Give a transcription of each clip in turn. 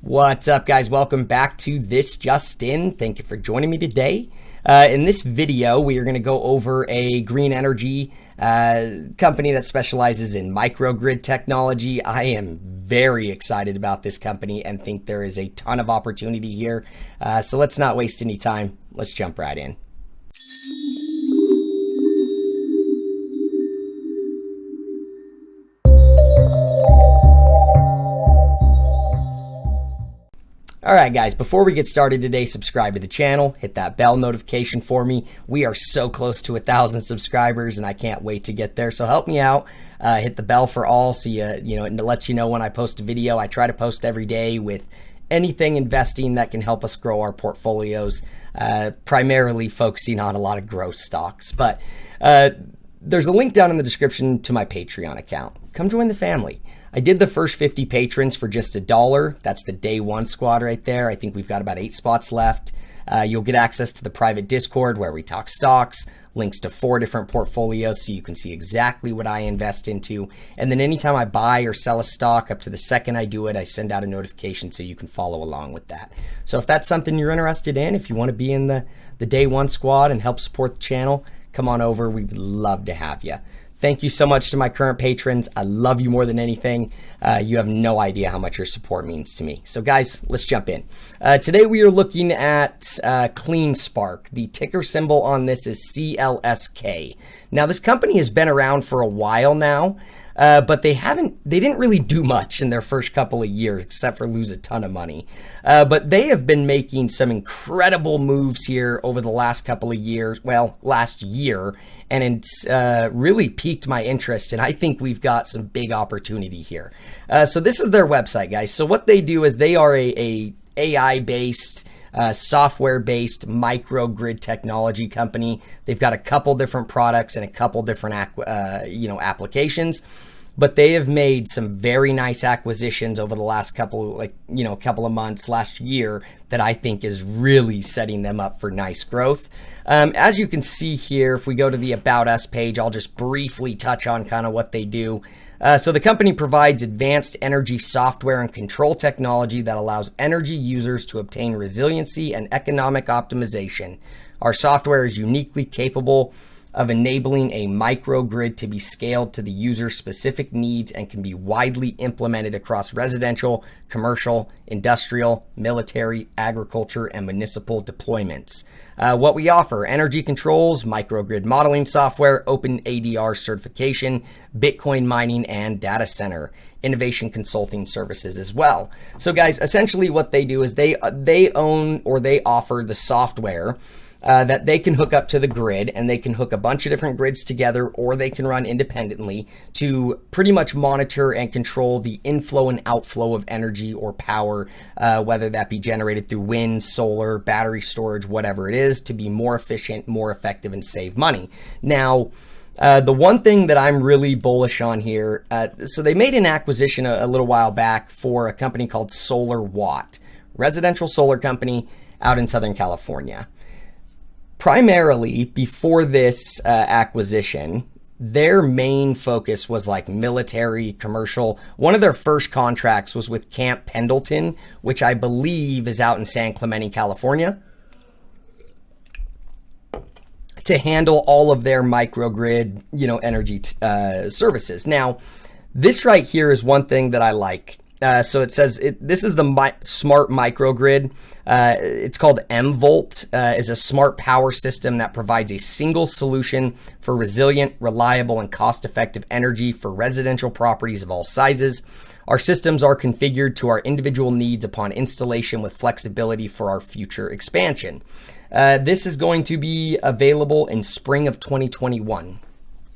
What's up, guys? Welcome back to This Just In. Thank you for joining me today. In this video, we are going to go over a green energy company that specializes in microgrid technology. I am very excited about this company and think there is a ton of opportunity here. So let's not waste any time. Let's jump right in. All right, guys, before we get started today, subscribe to the channel, hit that bell notification for me. We are so close to 1,000 subscribers and I can't wait to get there. So help me out, hit the bell for all so and to let you know when I post a video. I try to post every day with anything investing that can help us grow our portfolios, primarily focusing on a lot of growth stocks. But there's a link down in the description to my Patreon account. Come join the family. I did the first 50 patrons for just $1. That's the day one squad right there. I think we've got about 8 spots left. You'll get access to the private Discord where we talk stocks, links to 4 different portfolios so you can see exactly what I invest into. And then anytime I buy or sell a stock, up to the second I do it, I send out a notification so you can follow along with that. So if that's something you're interested in, if you want to be in the day one squad and help support the channel, come on over. We'd love to have you. Thank you so much to my current patrons. I love you more than anything. You have no idea how much your support means to me. So guys, let's jump in. Today we are looking at CleanSpark. The ticker symbol on this is CLSK. Now this company has been around for a while now, but they didn't really do much in their first couple of years except for lose a ton of money. But they have been making some incredible moves here over the last couple of years, well, last year, and it's really piqued my interest, and I think we've got some big opportunity here. So this is their website, guys. So what they do is they are a AI-based, software-based microgrid technology company. They've got a couple different products and a couple different applications, but they have made some very nice acquisitions over the last couple of months, last year, that I think is really setting them up for nice growth. As you can see here, if we go to the About Us page, I'll just briefly touch on kind of what they do. So the company provides advanced energy software and control technology that allows energy users to obtain resiliency and economic optimization. Our software is uniquely capable of enabling a microgrid to be scaled to the user's specific needs and can be widely implemented across residential, commercial, industrial, military, agriculture, and municipal deployments. What we offer: energy controls, microgrid modeling software, open ADR certification, Bitcoin mining, and data center innovation consulting services as well. So guys, essentially what they do is they own, or they offer the software that they can hook up to the grid, and they can hook a bunch of different grids together, or they can run independently to pretty much monitor and control the inflow and outflow of energy or power, whether that be generated through wind, solar, battery storage, whatever it is, to be more efficient, more effective, and save money. Now, the one thing that I'm really bullish on here, so they made an acquisition a little while back for a company called SolarWatt, residential solar company out in Southern California. Primarily, before this acquisition, their main focus was like military, commercial. One of their first contracts was with Camp Pendleton, which I believe is out in San Clemente, California, to handle all of their microgrid, energy services. Now, this right here is one thing that I like. So it says this is the smart microgrid. It's called mVolt, is a smart power system that provides a single solution for resilient, reliable, and cost-effective energy for residential properties of all sizes. Our systems are configured to our individual needs upon installation with flexibility for our future expansion. This is going to be available in spring of 2021.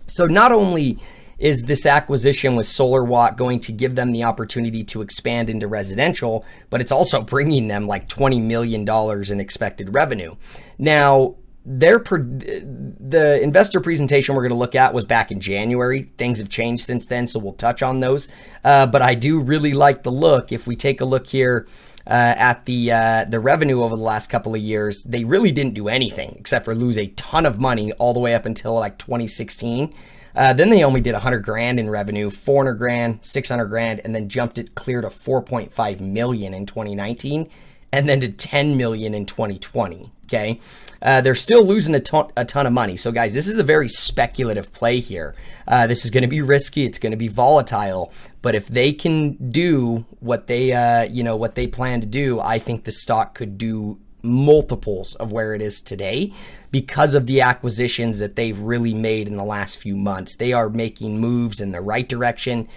So not only is this acquisition with SolarWatt going to give them the opportunity to expand into residential, but it's also bringing them like $20 million in expected revenue. Now, the investor presentation we're going to look at was back in January. Things have changed since then, so we'll touch on those. But I do really like the look. If we take a look here at the revenue over the last couple of years, they really didn't do anything except for lose a ton of money all the way up until like 2016. Then they only did 100 grand in revenue, 400 grand, 600 grand, and then jumped it clear to 4.5 million in 2019, and then to 10 million in 2020. Okay. They're still losing a ton of money. So guys, this is a very speculative play here. This is going to be risky. It's going to be volatile, but if they can do what they, what they plan to do, I think the stock could do multiples of where it is today because of the acquisitions that they've really made in the last few months. They are making moves in the right direction.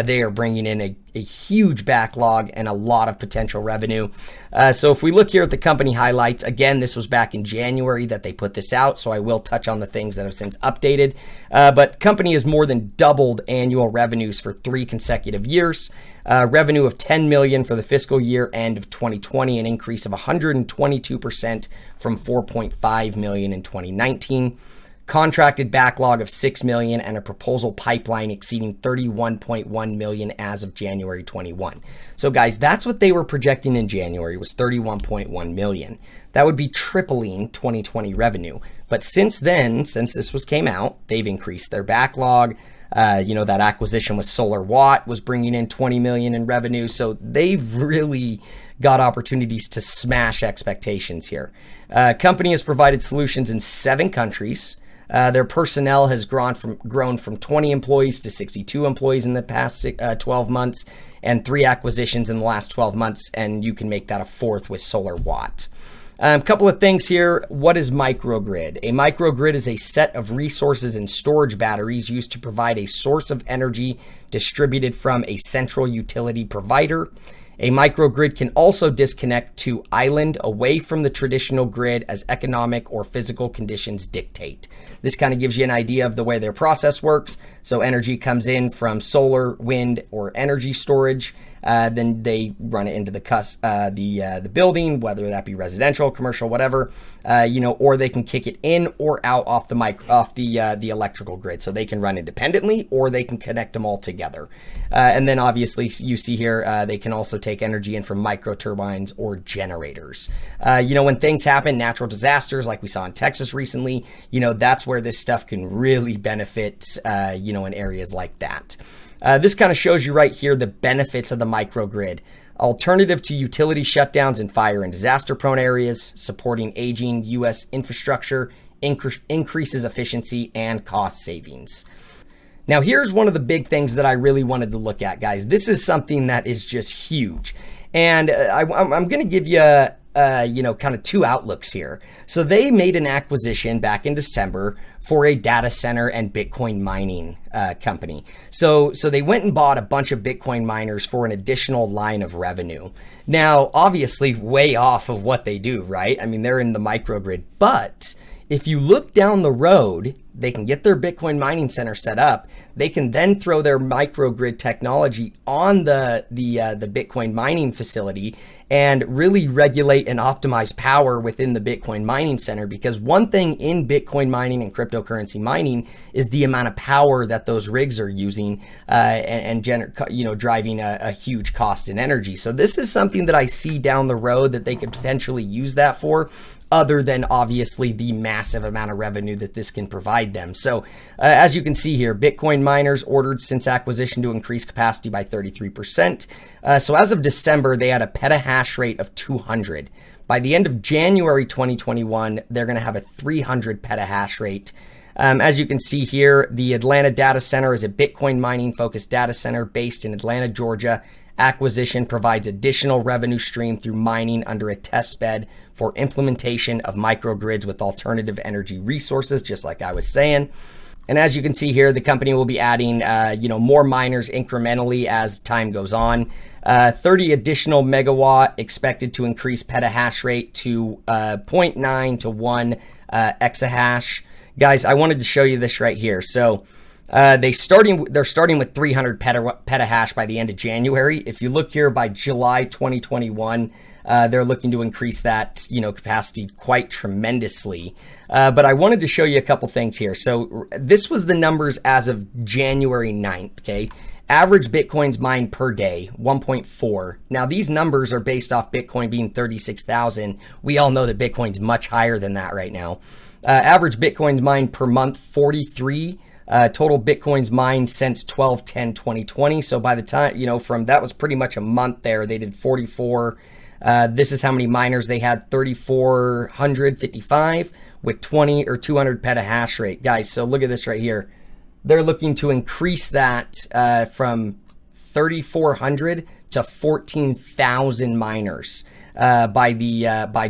They are bringing in a huge backlog and a lot of potential revenue. So if we look here at the company highlights, again, this was back in January that they put this out, so I will touch on the things that have since updated. But company has more than doubled annual revenues for 3 consecutive years. Revenue of 10 million for the fiscal year end of 2020, an increase of 122% from 4.5 million in 2019. Contracted backlog of 6 million and a proposal pipeline exceeding 31.1 million as of January 21. So guys, that's what they were projecting in January, was 31.1 million. That would be tripling 2020 revenue. But since then, since this came out, they've increased their backlog. That acquisition with Solar Watt was bringing in 20 million in revenue. So they've really got opportunities to smash expectations here. Company has provided solutions in 7 countries. Their personnel has grown from 20 employees to 62 employees in the past 12 months, and 3 acquisitions in the last 12 months, and you can make that a 4th with Solar Watt. A couple of things here. What is microgrid? A microgrid is a set of resources and storage batteries used to provide a source of energy distributed from a central utility provider. A microgrid can also disconnect to island away from the traditional grid as economic or physical conditions dictate. This kind of gives you an idea of the way their process works. So energy comes in from solar, wind, or energy storage. Then they run it into the building, whether that be residential, commercial, whatever, or they can kick it in or out off the electrical grid. So they can run independently, or they can connect them all together. And then obviously you see here, they can also take energy in from micro turbines or generators. When things happen, natural disasters like we saw in Texas recently, that's where this stuff can really benefit, in areas like that. This kind of shows you right here the benefits of the microgrid. Alternative to utility shutdowns in fire and disaster prone areas, supporting aging U.S. infrastructure, increases efficiency and cost savings. Now, here's one of the big things that I really wanted to look at, guys. This is something that is just huge. And I'm going to give you kind of 2 outlooks here. So they made an acquisition back in December for a data center and Bitcoin mining company. So they went and bought a bunch of Bitcoin miners for an additional line of revenue. Now, obviously way off of what they do, right? I mean, they're in the microgrid, but if you look down the road, they can get their Bitcoin mining center set up. They can then throw their microgrid technology on the Bitcoin mining facility and really regulate and optimize power within the Bitcoin mining center. Because one thing in Bitcoin mining and cryptocurrency mining is the amount of power that those rigs are using and driving a huge cost in energy. So this is something that I see down the road that they could potentially use that for, other than obviously the massive amount of revenue that this can provide them. So as you can see here, Bitcoin miners ordered since acquisition to increase capacity by 33%. So as of December, they had a petahash rate of 200. By the end of January 2021, they're going to have a 300 petahash rate. As you can see here, the Atlanta data center is a Bitcoin mining focused data center based in Atlanta, Georgia. Acquisition provides additional revenue stream through mining under a test bed for implementation of microgrids with alternative energy resources, just like I was saying. And as you can see here, the company will be adding, more miners incrementally as time goes on. 30 additional megawatt expected to increase petahash rate to 0.9 to 1 exahash. Guys, I wanted to show you this right here. So they're starting with 300 petahash by the end of January. If you look here, by July 2021, they're looking to increase that, capacity quite tremendously. But I wanted to show you a couple things here. So this was the numbers as of January 9th, okay? Average Bitcoins mined per day, 1.4. Now these numbers are based off Bitcoin being 36,000. We all know that Bitcoin's much higher than that right now. Average Bitcoins mined per month, 43. Total Bitcoins mined since 12/10/2020. So by the time, from that was pretty much a month there, they did 44. This is how many miners they had, 3,455 with 20 or 200 petahash rate. Guys, so look at this right here. They're looking to increase that from 3,400 to 14,000 miners by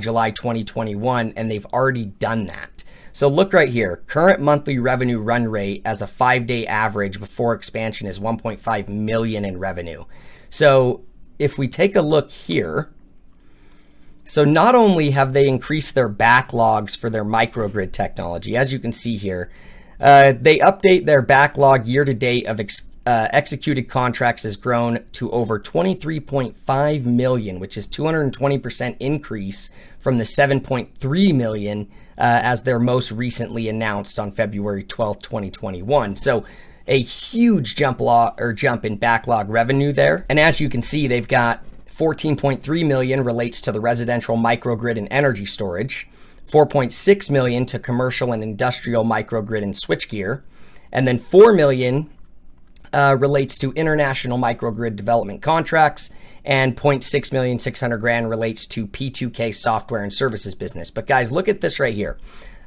July 2021, and they've already done that. So look right here, current monthly revenue run rate as a 5-day average before expansion is 1.5 million in revenue. So if we take a look here, so not only have they increased their backlogs for their microgrid technology, as you can see here, they update their backlog year to date of executed contracts has grown to over 23.5 million, which is 220% increase from the 7.3 million as their most recently announced on February 12th, 2021. So a huge jump in backlog revenue there. And as you can see, they've got 14.3 million relates to the residential microgrid and energy storage, 4.6 million to commercial and industrial microgrid and switchgear, and then 4 million relates to international microgrid development contracts, and 0.6 million, 600 grand relates to P2K software and services business. But guys, look at this right here.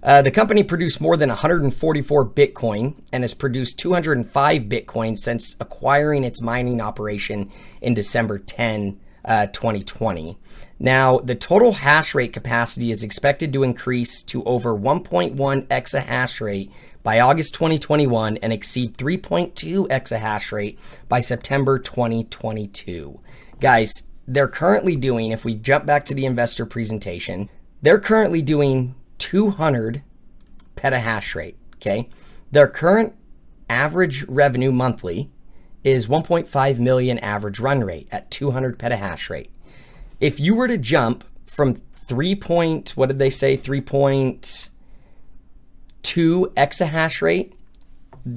The company produced more than 144 Bitcoin and has produced 205 Bitcoin since acquiring its mining operation in December 10, 2020. Now, the total hash rate capacity is expected to increase to over 1.1 exahash rate by August 2021 and exceed 3.2 exahash rate by September 2022. Guys, they're currently doing, if we jump back to the investor presentation, they're currently doing 200 petahash rate, okay? Their current average revenue monthly is 1.5 million average run rate at 200 petahash rate. If you were to jump from 3.2 exahash rate,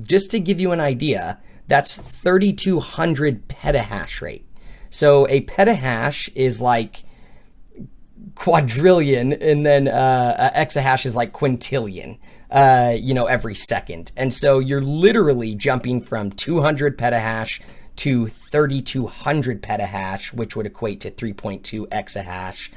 just to give you an idea, that's 3,200 petahash rate. So a petahash is like quadrillion, and then a exahash is like quintillion, every second. And so you're literally jumping from 200 petahash to 3,200 petahash, which would equate to 3.2 exahash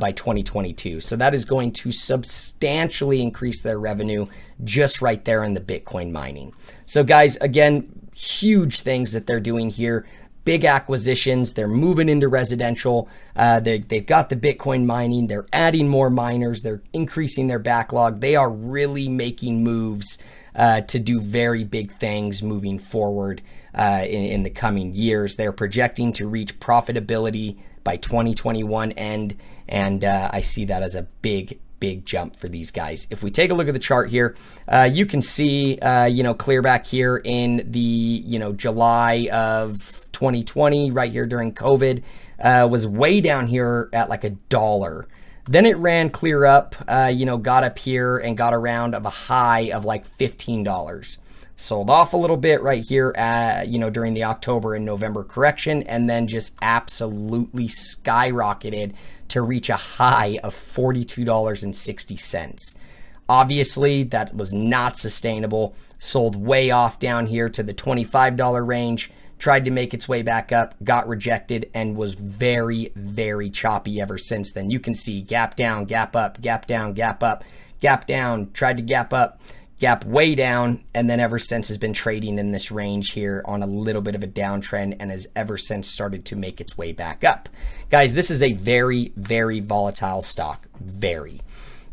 by 2022. So that is going to substantially increase their revenue just right there in the Bitcoin mining. So guys, again, huge things that they're doing here. Big acquisitions. They're moving into residential. They've got the Bitcoin mining. They're adding more miners. They're increasing their backlog. They are really making moves to do very big things moving forward in the coming years. They're projecting to reach profitability by 2021 end, and I see that as a big jump for these guys. If we take a look at the chart here, you can see, clear back here in the, July of 2020, right here during COVID, was way down here at like $1. Then it ran clear up, got up here and got around of a high of like $15. Sold off a little bit right here, during the October and November correction, and then just absolutely skyrocketed to reach a high of $42.60. Obviously, that was not sustainable. Sold way off down here to the $25 range. Tried to make its way back up, got rejected, and was very, very choppy ever since then. You can see gap down, gap up, gap down, gap up, gap down, tried to gap up, gap way down, and then ever since has been trading in this range here on a little bit of a downtrend, and has ever since started to make its way back up. Guys, this is a very, very volatile stock. Very.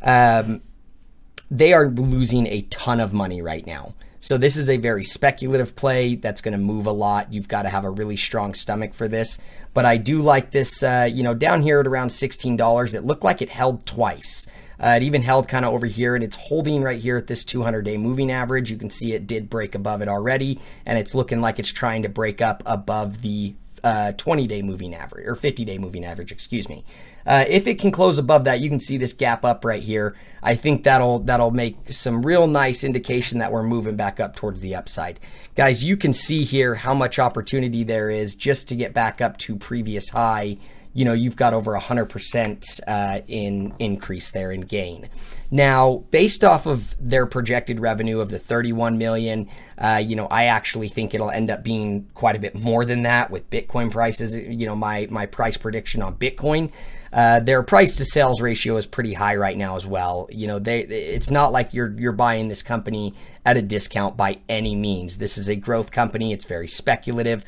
They are losing a ton of money right now. So this is a very speculative play that's going to move a lot. You've got to have a really strong stomach for this. But I do like this, down here at around $16. It looked like it held twice. It even held kind of over here, and it's holding right here at this 200-day moving average. You can see it did break above it already, and it's looking like it's trying to break up above the 20-day moving average, or 50-day moving average, excuse me. If it can close above that, you can see this gap up right here. I think that'll make some real nice indication that we're moving back up towards the upside. Guys, you can see here how much opportunity there is just to get back up to previous high, you know, you've got over 100% in increase there in gain. Now, based off of their projected revenue of the 31 million, you know, I actually think it'll end up being quite a bit more than that with Bitcoin prices. You know, my price prediction on Bitcoin, their price to sales ratio is pretty high right now as well. You know, it's not like you're buying this company at a discount by any means. This is a growth company. It's very speculative.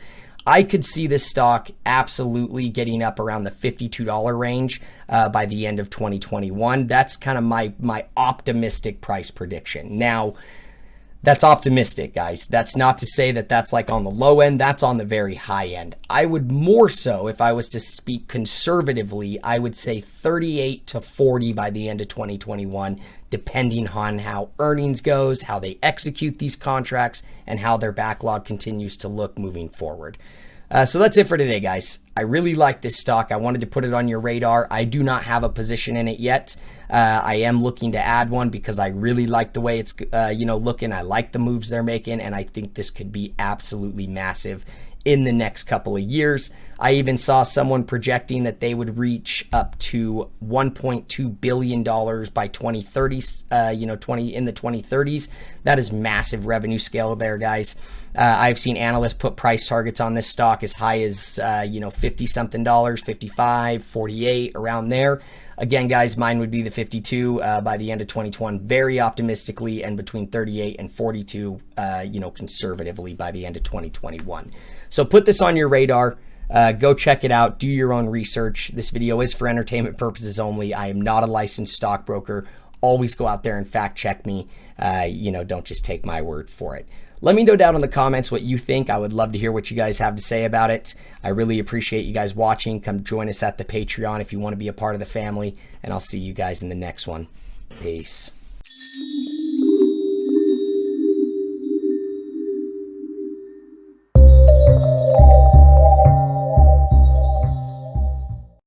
I could see this stock absolutely getting up around the $52 range by the end of 2021. That's kind of my optimistic price prediction. Now, that's optimistic, guys. That's not to say that that's like on the low end. That's on the very high end. I would more so, if I was to speak conservatively, I would say 38 to 40 by the end of 2021, depending on how earnings goes, how they execute these contracts, and how their backlog continues to look moving forward. So that's it for today, guys. I really like this stock. I wanted to put it on your radar. I do not have a position in it yet. I am looking to add one because I really like the way it's you know, looking. I like the moves they're making, and I think this could be absolutely massive in the next couple of years. I even saw someone projecting that they would reach up to $1.2 billion by 2030, you know, in the 2030s. That is massive revenue scale there, guys. I've seen analysts put price targets on this stock as high as, you know, 50 something dollars, 55, 48, around there. Again, guys, mine would be the 52 by the end of 2021, very optimistically, and between 38 and 42, you know, conservatively by the end of 2021. So put this on your radar. Go check it out. Do your own research. This video is for entertainment purposes only. I am not a licensed stockbroker. Always go out there and fact check me. You know, don't just take my word for it. Let me know down in the comments what you think. I would love to hear what you guys have to say about it. I really appreciate you guys watching. Come join us at the Patreon if you want to be a part of the family, and I'll see you guys in the next one. Peace.